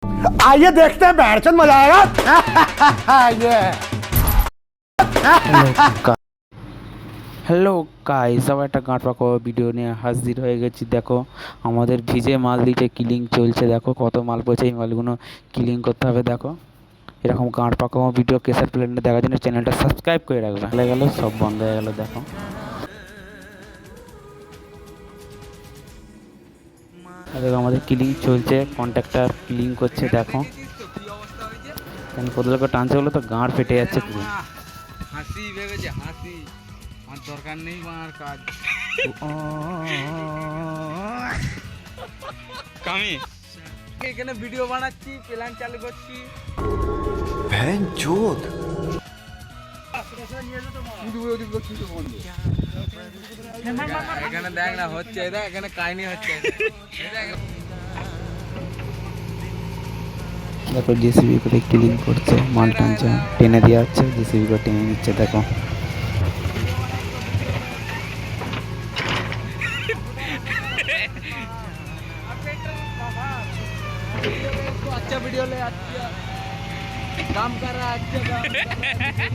आइए देखते हैं बैठचंद मजा आएगा ये হ্যালো গাইস, আবার একটা গাঁট পাকা ভিডিও নিয়ে হাজির হয়ে গেছি। দেখো আমাদের ভিজে মাল দিতে কিলিং চলছে। দেখো কত মাল পড়ছে, এই মালগুলো কিলিং করতে হবে। দেখো এরকম গাঁট পাকা ভিডিও কেসার প্লেনে দেখার জন্য চ্যানেলটা সাবস্ক্রাইব করে রাখবে। হয়ে গেল, সব বন্ধ হয়ে গেল। দেখো দেখো আমাদের কিলিং চলছে, কন্ট্রাক্টর কিলিং করছে। দেখো কত লোক টানছে বলো তো, গাঁট ফেটে যাচ্ছে পুরো। হাসি ভেবেছে হাসি, আর দরকার নেই আমার কাজ। কামি এখানে ভিডিও বানাচ্ছি, প্ল্যান চালু করছি। এখানে দেখ না হচ্ছে, দেখ এখানে কাহিনী হচ্ছে। দেখো জেসিবি করে ক্লিন করছে, মাল টানছে, টেনে দেওয়া হচ্ছে, জেসিবি করে টেনে নিচ্ছে। দেখো अच्छा वीडियो ले, अच्छा काम कर रहा है, अच्छा काम कर रहा है।